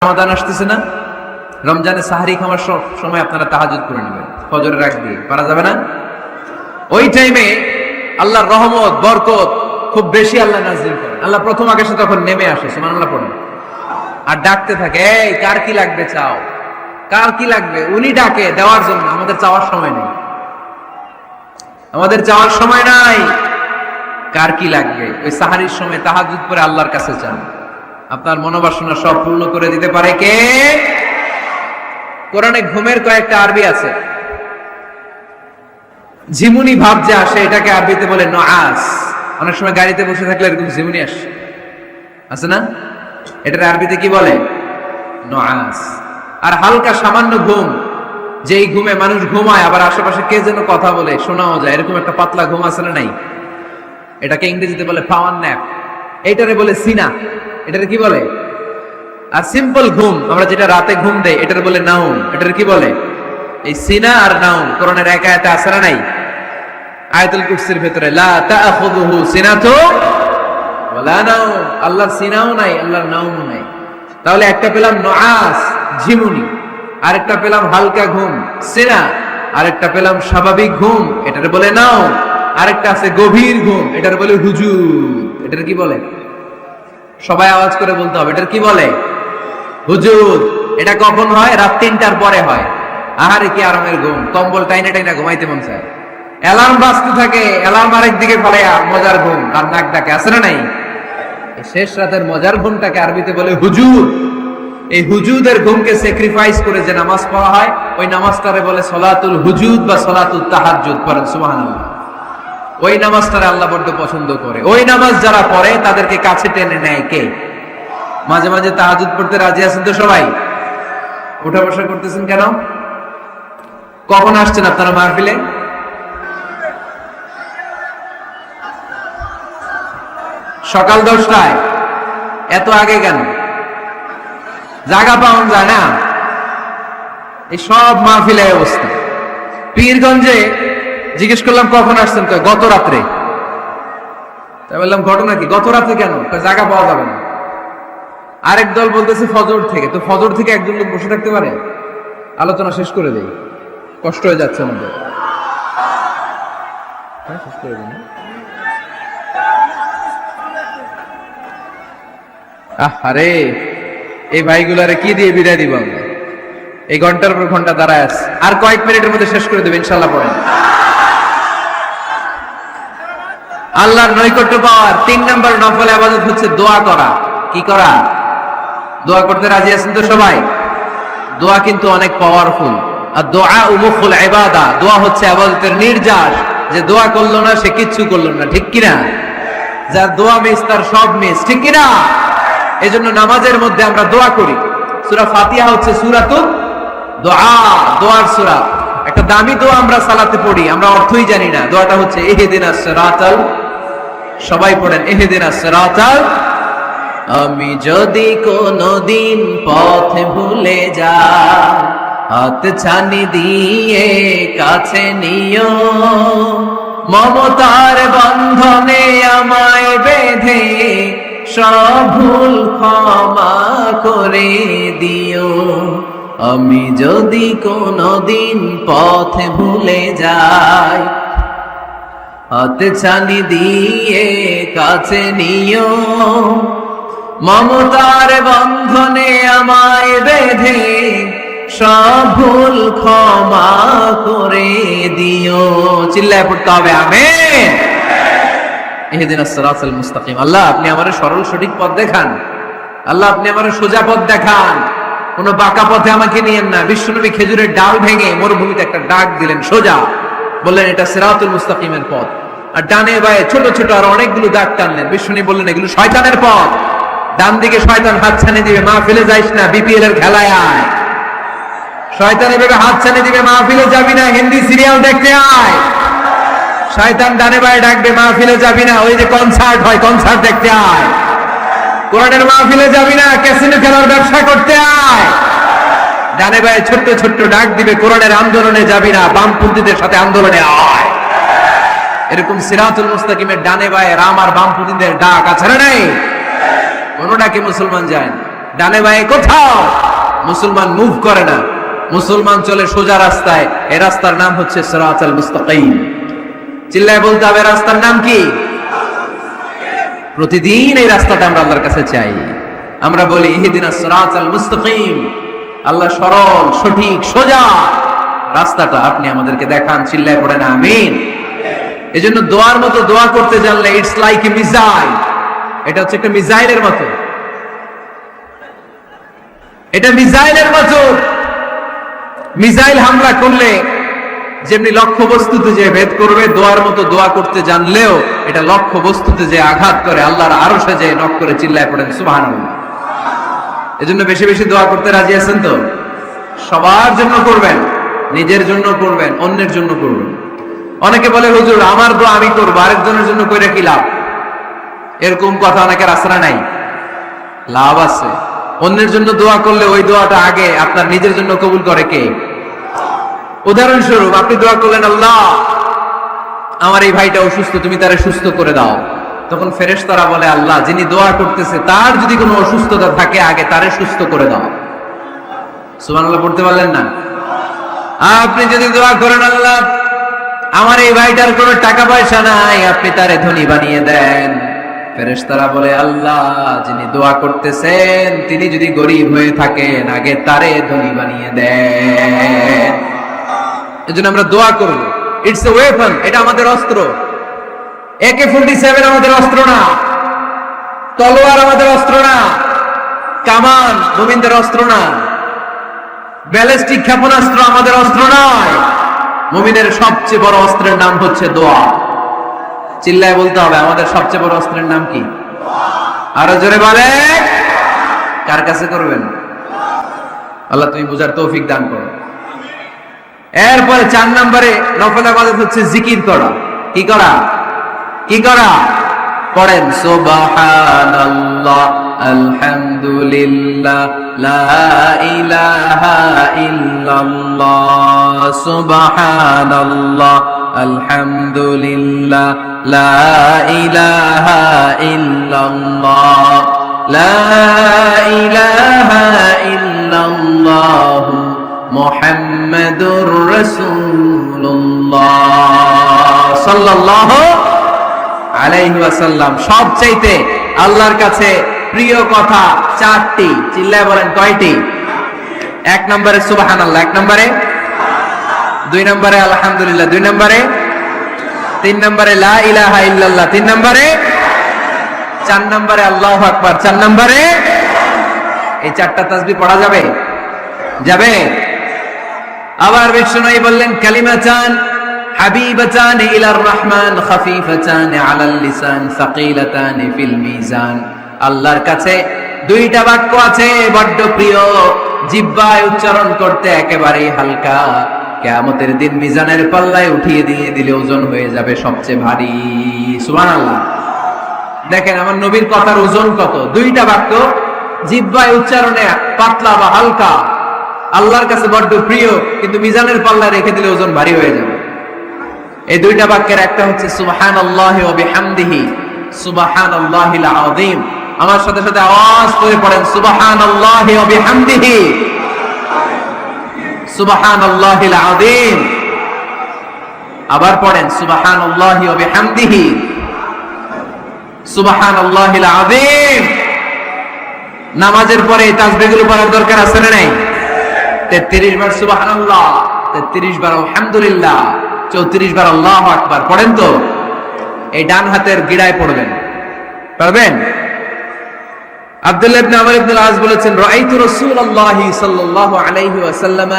রমাদান আসতেছে না, রমজানে সাহারি খাওয়ার সময় আপনারা তাহাজ্জুদ করে নেবেন ফজরের আগ দিয়ে, পারা যাবে না? ওই টাইমে আল্লাহর রহমত বরকত খুব বেশি আল্লাহ নাযিল করেন। আল্লাহ প্রথম আকাশে তখন নেমে আসে, সুবহানাল্লাহ পড়েন, আর ডাকতে থাকে, এই কার কি লাগবে চাও, কার কি লাগবে। উনি ডাকে দেওয়ার জন্য, আমাদের চাওয়ার সময় নেই, আমাদের চাওয়ার সময় নাই। কার কি লাগবে ওই সাহারির সময় তাহাজ্জুদ করে আল্লাহর কাছে চান, আপনার মনোবাসনা সব পূর্ণ করে দিতে পারে কে? কোরআনে ঘুমের কয়েকটা আরবি আছে, ঝিমুনি ভাব যে আসে এটাকে আরবিতে বলে নুআস। অনেক সময় গাড়িতে বসে থাকলে এরকম ঝিমুনি আসে না, এটার আরবিতে কি বলে? নুআস। আর হালকা সামান্য ঘুম, যেই ঘুমে মানুষ ঘুমায় আবার আশেপাশে কে যেন কথা বলে শোনাও যায়, এরকম একটা পাতলা ঘুম আছে না নাই? এটাকে ইংরেজিতে বলে পাওয়ার ন্যাপ, এটারে বলে সিনা, এটারে কি বলে? আর সিম্পল ঘুম আমরা যেটা রাতে ঘুম দেই এটার বলে নাউম, এটার কি বলে? এই সিনা আর নাউম কোরআনের এক আয়াতে আছে না নাই? আয়াতুল কুরসির ভিতরে লা তাআখুযুহু সিনাতু ওয়ালা নাউম, আল্লাহর সিনাও নাই, আল্লাহর নাউমও নাই। তাহলে একটা পেলাম নুআস ঝিমুনি, আরেকটা পেলাম হালকা ঘুম সিনা, আরেকটা পেলাম স্বাভাবিক ঘুম, এটার বলে নাউম, আরেকটা আছে গভীর ঘুম, এটার বলে হুজুদ। এটার কি বলে? সবাই আওয়াজ করে বলতে হবে, এটার কি বলে? হুজুদ। এটা কখন হয়? রাত ৩টার পরে হয়। আহারে কি আরামের ঘুম, কম্বল টাইনা টাইনা ঘুমাইতে মন চায়, অ্যালার্ম বাজতে থাকে, অ্যালার্ম আরেক দিকে ফলাইয়া মজার ঘুম আর নাক ডাকে, আছে না নাই? শেষ রাতের মজার ঘুমটাকে আরবিতে বলে হুজুদ। এই হুজুদের ঘুমকে স্যাক্রিফাইস করে যে নামাজ পড়া হয় ওই নামাজটারে বলে সলাতুল হুজুদ বা সলাতুল তাহাজ্জুদ। পড়েন সুবহানাল্লাহ। ওই নামাজটারে আল্লাহ বড্ড পছন্দ করে। ওই নামাজ যারা পড়ে তাদেরকে কাছে টেনে নেয় কে? মাঝে মাঝে তাহাজ্জুদ পড়তে রাজি আছেন তো সবাই? উঠা বসা করতেছেন কেন? কখন আসছেন আপনারা মাহফিলে? সকাল 10টায়। এত আগে কেন? জায়গা পাওয়া যায় না। এই সব মাহফিলে অবস্থা। পীরগঞ্জে জিজ্ঞেস করলাম কখন আসছেন, গত রাত্রে। তাই বললাম ঘটনা কি? গত রাত্রে কেন? জায়গা পাওয়া যাবে না। আরেক দল বলতেছে ফজর থেকে। তো ফজর থেকে একজন লোক বসে থাকতে পারে? আলোচনা শেষ করে দেই, কষ্ট হয়ে যাচ্ছে আমাদের। শেষ করে দিন। আরে এই ভাইগুলারে কি দিয়ে বিদায় দিব আমরা? এই ঘন্টার পর ঘন্টা দাঁড়ায় আছে, আর কয়েক মিনিটের মধ্যে শেষ করে দেবে ইনশাল্লাহ। পড়েন। আল্লাহর নৈকট্য পাওয়ার ৩ নম্বর নফল ইবাদত হচ্ছে দোয়া করা। কি করা? দোয়া করতে রাজি আছেন তো সবাই? দোয়া কিন্তু অনেক পাওয়ারফুল। আর দোয়া মুখুল ইবাদা, দোয়া হচ্ছে ইবাদতের নির্যাস। যে দোয়া করলো না সে কিচ্ছু করলো না, ঠিক কিনা? যার দোয়া মিস তার সব মিস, ঠিক কিনা? এজন্য নামাজের মধ্যে আমরা দোয়া করি। সূরা ফাতিহা হচ্ছে সূরাতুদ দোয়া, দোয়ার সূরা। একটা দামি দোয়া আমরা সালাতে পড়ি, আমরা অর্থই জানি না। দোয়াটা হচ্ছে ইহদিনাস সিরাতাল, সবাই পড়েন ইহদিনাস সিরাতাল। আমি যদি কোনদিন পথ ভুলে যাই, হাত ছানি দিয়ে কাছে নিও, মমতার বন্ধনে আমায় বেঁধে সব ভুল ক্ষমা করে দিও। আমি যদি কোনদিন পথ ভুলে যাই, হাত ছানি দিয়ে কাছে নিও, মমতার বন্ধনে আমায় বেঁধে সব ভুল ক্ষমা করে দিও। চিল্লায় পড়তে হবে আমিন। ইহদিনাস সিরাতাল মুস্তাকিম। আল্লাহ আপনি আমারে সরল সঠিক পথ দেখান, আল্লাহ আপনি আমারে সোজা পথ দেখান, কোন বাঁকা পথে আমাকে নিয়েন না। বিশ্বনবী খেজুরের ডাল ভেঙে মরুভূমিতে একটা ডাক দিলেন সোজা, বললেন এটা সিরাতুল মুস্তাকিমের পথ। আর ডানে বায়ে ছোট ছোট আর অনেকগুলো দাগ টানলেন। বিশ্বনবী বললেন এগুলো শয়তানের পথ, ডান দিকে শয়তান হাত ছানি দিবে, মাহফিলে যাইস না, বিপিএল এর খেলায় আয়। শয়তান এভাবে হাত ছানি দিবে, মাহফিলে যাবি না, হিন্দি সিরিয়াল দেখতে আয়। শয়তান ডানে বায়ে ডাকবে, মাহফিলে যাবি না, ওই যে কনসার্ট হয় কনসার্ট দেখতে আয়। কোরআনের মাহফিলে যাবি না, ক্যাসিনো খেলার ব্যবসা করতে আয়। ডানে বায়ে ছোট্ট ছোট্ট ডাক দিবে, কোরআনের আন্দোলনে যাবি না, বামপন্থীদের সাথে আন্দোলনে আয়। এরকম সিরাতুল মুস্তাকিমের ডানে বায়ে রাম আর বামপন্থীদের ডাক আছে না নাই? কোনটাকে মুসলমান যায় না। ডানে বাঁয়ে কোথাও মুসলমান মুভ করে না, মুসলমান চলে সোজা রাস্তায়। এই রাস্তার নাম হচ্ছে সিরাতাল মুস্তাকিম। চিল্লায় বলতে হবে রাস্তার নাম কি? প্রতিদিন এই রাস্তাটা আমরা আল্লাহর কাছে চাই। আমরা বলি ইহদিনাস সিরাতাল মুস্তাকিম, আল্লাহ সরল সঠিক সোজা রাস্তাটা আপনি আমাদেরকে দেখান। চিল্লায় পড়েন আমিন। এজন্য দোয়ার মতো দোয়া করতে জানলে ইটস লাইক এ মিসাইল, এটা হচ্ছে একটা মিসাইলের মতো, এটা মিসাইলের মতো। মিসাইল হামলা করলে যেমনি লক্ষ্য বস্তুতে যে ভেদ করবে, দোয়ার মতো দোয়া করতে জানলেও এটা লক্ষ্য বস্তুতে যে আঘাত করে, আল্লাহর আরশে যে নক করে। চিল্লায় পড়েন সুবহানাল্লাহ। এজন্য বেশি বেশি দোয়া করতে রাজি আছেন তো? সবার জন্য করবেন, নিজের জন্য করবেন, অন্যের জন্য করবেন। অনেকে বলে হুজুর আমার দোয়া আমি করবো, আরেকজনের জন্য কইরা কি লাভ? এরকম কথা অনেকের আসরা নাই। লাভ আছে। অন্যের জন্য দোয়া করলে ওই দোয়াটা আগে আপনার নিজের জন্য কবুল করে কে? উদাহরণস্বরূপ আপনি দোয়া করলেন, আল্লাহ আমার এই ভাইটা অসুস্থ, তুমি তারে সুস্থ করে দাও। তখন ফেরেশতারা বলে, আল্লাহ যিনি দোয়া করতেছে তার যদি কোনো অসুস্থতা থাকে আগে তারে সুস্থ করে দাও। সুবহানাল্লাহ পড়তে পারলেন না? আপনি যদি দোয়া করেন, আল্লাহ আমার এই ভাইটার কোনো টাকা পয়সা নাই, আপনি তারে ধনী বানিয়ে দেন। ফেরেশতারা বলে, আল্লাহ যিনি দোয়া করতেছেন তিনি যদি গরিব হয়ে থাকেন আগে তারে ধনী বানিয়ে দেন। এজন্য আমরা দোয়া করব। ইটস এ ওয়েপন, এটা আমাদের অস্ত্র। AK-47 আমাদের অস্ত্র না, তলোয়ার আমাদের অস্ত্র না, কামান মুমিনদের অস্ত্র না, ব্যালিস্টিক ক্ষেপণাস্ত্র আমাদের অস্ত্র নয়। মুমিনের সবচেয়ে বড় অস্ত্রের নাম হচ্ছে দোয়া। চিল্লায় বলতে হবে আমাদের সবচেয়ে বড় অস্ত্রের নাম কি? আরো জোরে বলে। কার কাছে করবেন? আল্লাহ তুমি বুঝার তৌফিক দান করো। এরপরে 4 নম্বরে নফল ইবাদত হচ্ছে জিকির করা। কি করা? কি করা? পড়েন সুবহানাল্লাহ, আলহামদুলিল্লাহ, লা ইলাহা ইল্লাল্লাহ, সুবহানাল্লাহ, আলহামদুলিল্লাহ, লা ইলাহা ইল্লাল্লাহ, লা ইলাহা ইল্লাল্লাহ, মুহাম্মাদুর রাসূলুল্লাহ সাল্লাল্লাহু আলাইহি ওয়াসাল্লাম। সবচাইতে আল্লাহর কাছে প্রিয় কথা 4টি। চিল্লায় বলেন কয়টি? 1 নম্বরে সুবহানাল্লাহ, 1 নম্বরে, 2 নম্বরে আলহামদুলিল্লাহ, 2 নম্বরে, 3 নম্বরে লা ইলাহা ইল্লাল্লাহ, 3 নম্বরে, 4 নম্বরে আল্লাহু আকবার, 4 নম্বরে। এই 4টা তাসবিহ পড়া যাবে? যাবে। আবার বিষ্ণুই বললেন, কালিমাতান হাবিবাতান ইলার রহমান, খাফিফাতান আলাল লিসান, সাকিলাতান ফিল মিজান। আল্লাহর কাছে 2টা বাক্য আছে বড্ড প্রিয়, জিহ্বায় উচ্চারণ করতে একেবারেই হালকা, কিয়ামতের দিন মিজানের পাল্লায় উঠিয়ে দিয়ে দিলে ওজন হয়ে যাবে সবচেয়ে ভারী। সুবহানাল্লাহ। দেখেন আমার নবীর কথার ওজন কত। 2টা বাক্য জিহ্বায় উচ্চারণে পাতলা বা হালকা, আল্লাহর কাছে বড্ড প্রিয়, কিন্তু মিজানের পাল্লায় রেখে দিলে ওজন ভারী হয়ে যাবে। এই 2টা বাক্যের একটা হচ্ছে সুবহানাল্লাহি ওয়া বিহামদিহি, সুবহানাল্লাহিল আযীম। আমার সাথে সাথে আওয়াজ করে পড়েন সুবহানাল্লাহি ওয়া বিহামদিহি, সুবহানাল্লাহিল আযীম। আবার পড়েন সুবহানাল্লাহি ওয়া বিহামদিহি, সুবহানাল্লাহিল আযীম। নামাজের পরে এই তাসবিহগুলো পড়ার দরকার আছে না নাই? 33 বার সুবহানাল্লাহ, 33 বার আলহামদুলিল্লাহ, 34 বার আল্লাহু আকবার পড়েন তো। এই ডান হাতের গিড়ায় পড়বেন, পারবেন? আব্দুল্লাহ ইবনে আমর ইবনে আল-আস বলেছেন, রাআইতু রাসূলুল্লাহি সাল্লাল্লাহু আলাইহি ওয়াসাল্লাম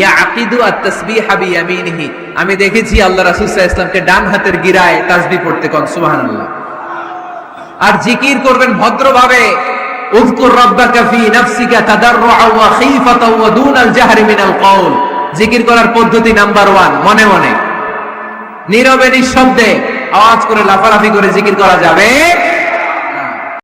ইয়াকিদু আত-তাসবিহ বিয়ামিনিহি। আমি দেখেছি আল্লাহ রাসূল সাল্লাল্লাহু আলাইহি ওয়াসাল্লামকে ডান হাতের গিড়ায় তাসবিহ পড়তে। কোন সুবহানাল্লাহ। আর জিকির করবেন ভদ্রভাবে। উযকুর রাব্বাকা ফি নাফসিকা তাদাররুআ ওয়া খীফাতা ওয়া দুনাল জাহরি মিনাল কওল। জিকির করার পদ্ধতি নাম্বার 1, মনে মনে নীরবে নিঃশব্দে আওয়াজ করে লাফালাফি করে জিকির করা যাবে